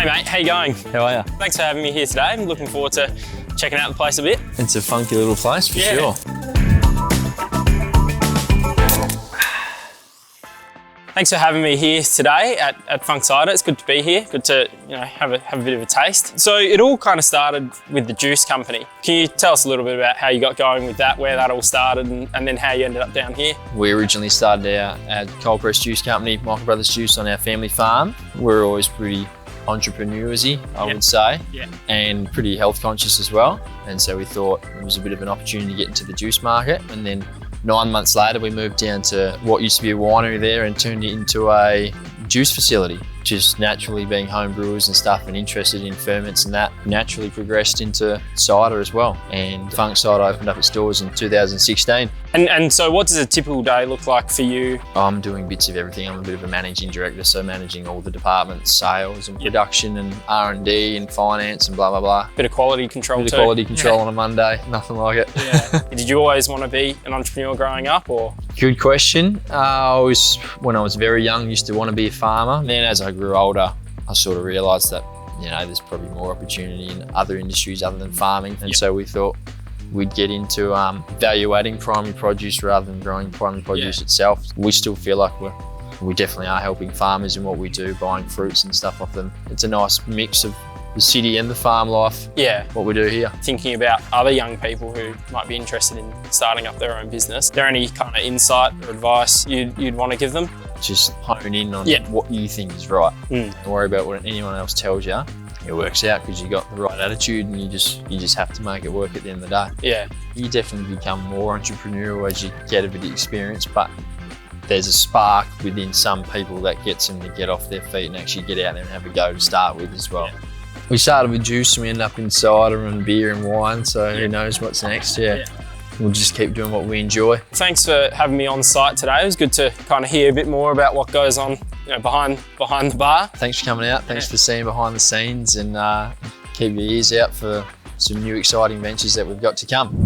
Hey mate, how you going? How are you? Thanks for having me here today. I'm looking forward to checking out the place a bit. It's a funky little place for sure. Thanks for having me here today at Funk Cider. It's good to be here. Good to have a bit of a taste. So it all kind of started with the juice company. Can you tell us a little bit about how you got going with that, where that all started, and then how you ended up down here? We originally started our cold press juice company, Michael Brothers Juice, on our family farm. We're always pretty entrepreneursy, I would say, and pretty health conscious as well. And so we thought it was a bit of an opportunity to get into the juice market. And then 9 months later, we moved down to what used to be a winery there and turned it into a juice facility. Just naturally being home brewers and stuff and interested in ferments, and that naturally progressed into cider as well. And Funk Cider opened up its doors in 2016. And so what does a typical day look like for you? I'm doing bits of everything. I'm a bit of a managing director, so managing all the departments, sales and production and R&D and finance and blah, blah, blah. Bit of quality control too. Bit of quality control on a Monday, nothing like it. Yeah. Did you always want to be an entrepreneur growing up, or? Good question. When I was very young, used to want to be a farmer. And then as I grew older, I sort of realised that, there's probably more opportunity in other industries other than farming. And so we thought we'd get into value-adding primary produce rather than growing primary produce itself. We still feel like we definitely are helping farmers in what we do, buying fruits and stuff off them. It's a nice mix of the city and the farm life, what we do here. Thinking about other young people who might be interested in starting up their own business, is there any kind of insight or advice you'd want to give them? Just hone in on what you think is right. Don't worry about what anyone else tells you. It works out because you got the right attitude, and you just have to make it work at the end of the day. Yeah. You definitely become more entrepreneurial as you get a bit of experience, but there's a spark within some people that gets them to get off their feet and actually get out there and have a go to start with as well. We started with juice and we ended up in cider and beer and wine, so who knows what's next, We'll just keep doing what we enjoy. Thanks for having me on site today. It was good to kind of hear a bit more about what goes on behind the bar. Thanks for coming out. Thanks for seeing behind the scenes, and keep your ears out for some new exciting ventures that we've got to come.